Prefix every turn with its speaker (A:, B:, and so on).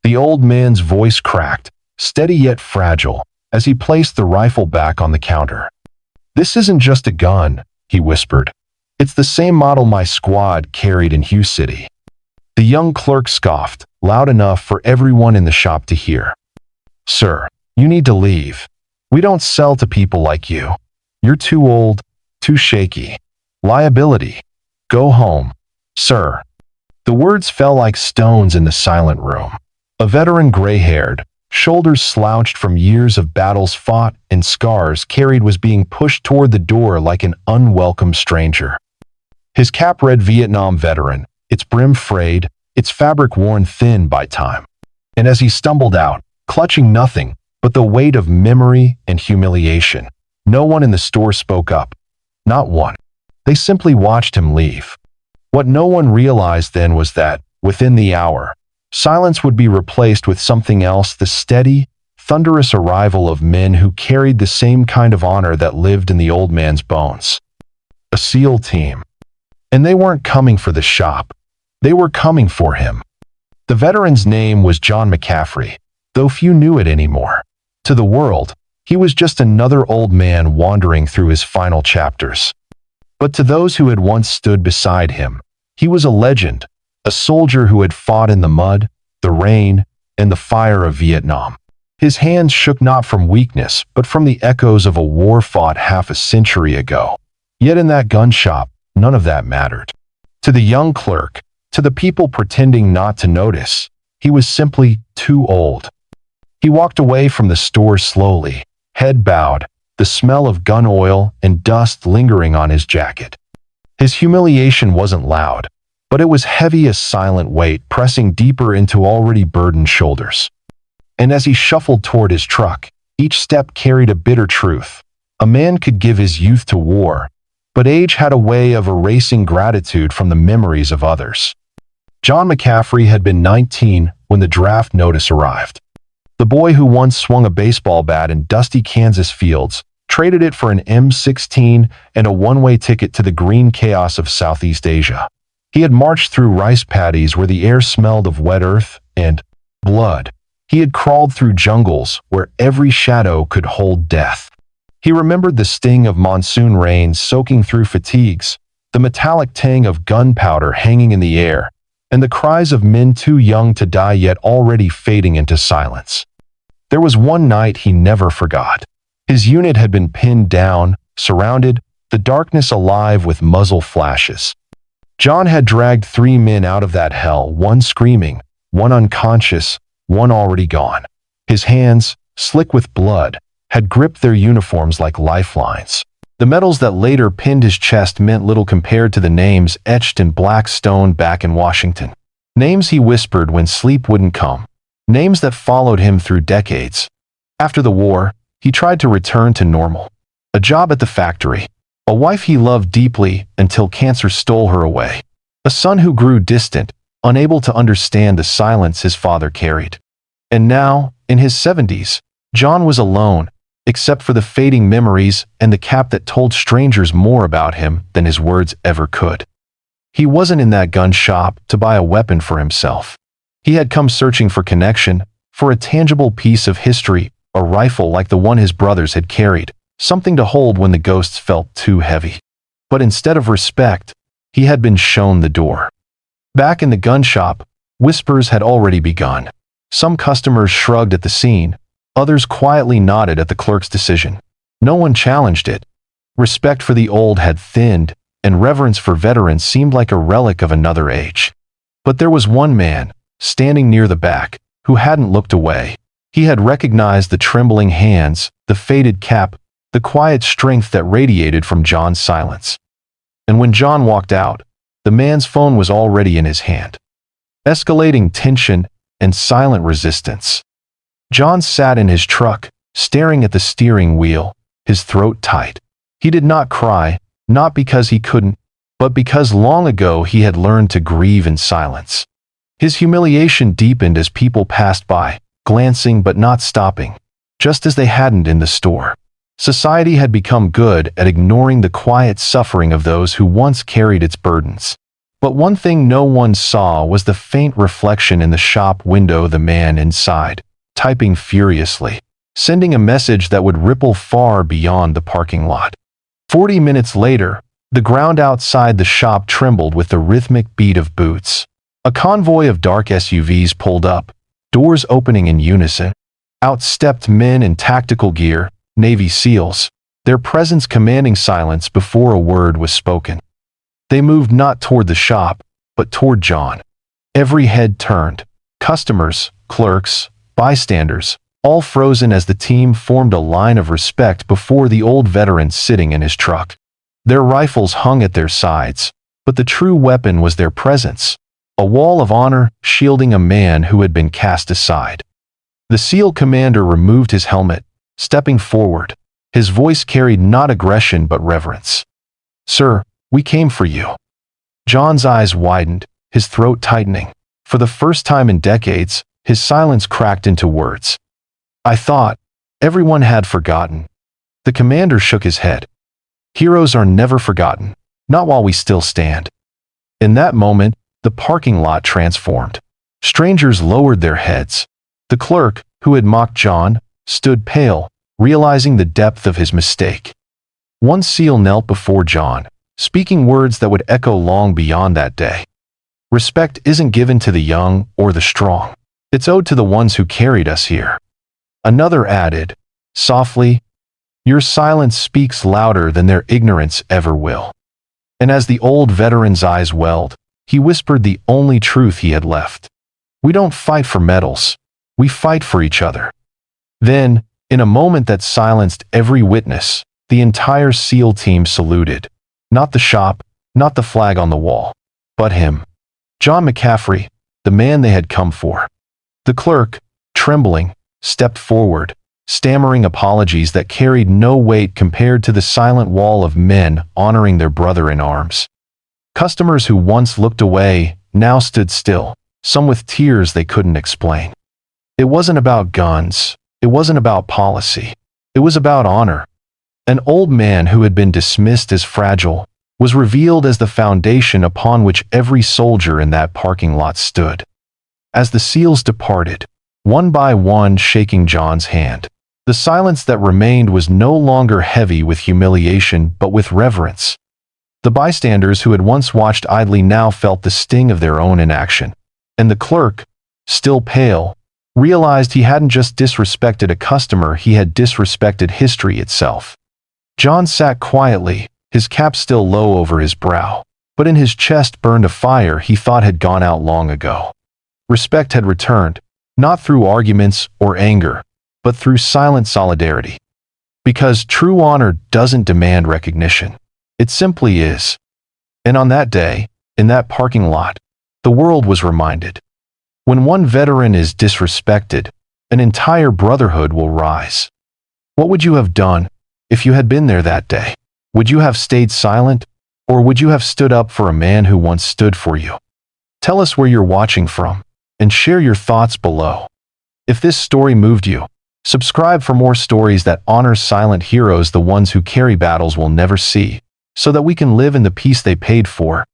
A: The old man's voice cracked, steady yet fragile, as he placed the rifle back on the counter. "This isn't just a gun," he whispered. "It's the same model my squad carried in Hugh City." The young clerk scoffed, loud enough for everyone in the shop to hear. "Sir, you need to leave. We don't sell to people like you. You're too old, too shaky. Liability. Go home, sir." The words fell like stones in the silent room. A veteran, gray-haired, shoulders slouched from years of battles fought and scars carried, was being pushed toward the door like an unwelcome stranger. His cap read Vietnam Veteran, its brim frayed, its fabric worn thin by time. And as he stumbled out, clutching nothing but the weight of memory and humiliation, no one in the store spoke up. Not one. They simply watched him leave. What no one realized then was that, within the hour, silence would be replaced with something else, the steady, thunderous arrival of men who carried the same kind of honor that lived in the old man's bones. A SEAL team. And they weren't coming for the shop. They were coming for him. The veteran's name was John McCaffrey, though few knew it anymore. To the world, he was just another old man wandering through his final chapters. But to those who had once stood beside him, he was a legend, a soldier who had fought in the mud, the rain, and the fire of Vietnam. His hands shook not from weakness, but from the echoes of a war fought half a century ago. Yet in that gun shop, none of that mattered. To the young clerk, to the people pretending not to notice, he was simply too old. He walked away from the store slowly, head bowed, the smell of gun oil and dust lingering on his jacket. His humiliation wasn't loud, but it was heavy, a silent weight pressing deeper into already burdened shoulders. And as he shuffled toward his truck, each step carried a bitter truth. A man could give his youth to war, but age had a way of erasing gratitude from the memories of others. John McCaffrey had been 19 when the draft notice arrived. The boy who once swung a baseball bat in dusty Kansas fields traded it for an M16 and a one-way ticket to the green chaos of Southeast Asia. He had marched through rice paddies where the air smelled of wet earth and blood. He had crawled through jungles where every shadow could hold death. He remembered the sting of monsoon rains soaking through fatigues, the metallic tang of gunpowder hanging in the air, and the cries of men too young to die yet already fading into silence. There was one night he never forgot. His unit had been pinned down, surrounded, the darkness alive with muzzle flashes. John had dragged 3 men out of that hell, one screaming, one unconscious, one already gone. His hands, slick with blood, had gripped their uniforms like lifelines. The medals that later pinned his chest meant little compared to the names etched in black stone back in Washington. Names he whispered when sleep wouldn't come. Names that followed him through decades. After the war, he tried to return to normal. A job at the factory. A wife he loved deeply until cancer stole her away. A son who grew distant, unable to understand the silence his father carried. And now, in his 70s, John was alone, except for the fading memories and the cap that told strangers more about him than his words ever could. He wasn't in that gun shop to buy a weapon for himself. He had come searching for connection, for a tangible piece of history, a rifle like the one his brothers had carried, something to hold when the ghosts felt too heavy. But instead of respect, he had been shown the door. Back in the gun shop, whispers had already begun. Some customers shrugged at the scene, others quietly nodded at the clerk's decision. No one challenged it. Respect for the old had thinned, and reverence for veterans seemed like a relic of another age. But there was one man, standing near the back, who hadn't looked away. He had recognized the trembling hands, the faded cap, the quiet strength that radiated from John's silence. And when John walked out, the man's phone was already in his hand. Escalating tension and silent resistance. John sat in his truck, staring at the steering wheel, his throat tight. He did not cry, not because he couldn't, but because long ago he had learned to grieve in silence. His humiliation deepened as people passed by, glancing but not stopping, just as they hadn't in the store. Society had become good at ignoring the quiet suffering of those who once carried its burdens. But one thing no one saw was the faint reflection in the shop window, the man inside, typing furiously, sending a message that would ripple far beyond the parking lot. 40 minutes later, the ground outside the shop trembled with the rhythmic beat of boots. A convoy of dark SUVs pulled up, doors opening in unison. Out stepped men in tactical gear, Navy SEALs, their presence commanding silence before a word was spoken. They moved not toward the shop, but toward John. Every head turned. Customers, clerks, bystanders, all frozen as the team formed a line of respect before the old veteran sitting in his truck. Their rifles hung at their sides, but the true weapon was their presence, a wall of honor shielding a man who had been cast aside. The SEAL commander removed his helmet, stepping forward. His voice carried not aggression but reverence. "Sir, we came for you." John's eyes widened, his throat tightening. For the first time in decades, his silence cracked into words. "I thought everyone had forgotten." The commander shook his head. "Heroes are never forgotten, not while we still stand." In that moment, the parking lot transformed. Strangers lowered their heads. The clerk, who had mocked John, stood pale, realizing the depth of his mistake. One SEAL knelt before John, speaking words that would echo long beyond that day. "Respect isn't given to the young or the strong. It's owed to the ones who carried us here." Another added, softly, "Your silence speaks louder than their ignorance ever will." And as the old veteran's eyes welled, he whispered the only truth he had left. "We don't fight for medals. We fight for each other." Then, in a moment that silenced every witness, the entire SEAL team saluted. Not the shop, not the flag on the wall, but him. John McCaffrey, the man they had come for. The clerk, trembling, stepped forward, stammering apologies that carried no weight compared to the silent wall of men honoring their brother in arms. Customers who once looked away now stood still, some with tears they couldn't explain. It wasn't about guns. It wasn't about policy. It was about honor. An old man who had been dismissed as fragile was revealed as the foundation upon which every soldier in that parking lot stood. As the SEALs departed, one by one shaking John's hand, the silence that remained was no longer heavy with humiliation but with reverence. The bystanders who had once watched idly now felt the sting of their own inaction, and the clerk, still pale, realized he hadn't just disrespected a customer, he had disrespected history itself. John sat quietly, his cap still low over his brow, but in his chest burned a fire he thought had gone out long ago. Respect had returned, not through arguments or anger, but through silent solidarity. Because true honor doesn't demand recognition. It simply is. And on that day, in that parking lot, the world was reminded. When one veteran is disrespected, an entire brotherhood will rise. What would you have done if you had been there that day? Would you have stayed silent, or would you have stood up for a man who once stood for you? Tell us where you're watching from, and share your thoughts below. If this story moved you, subscribe for more stories that honor silent heroes, the ones who carry battles we'll never see, so that we can live in the peace they paid for.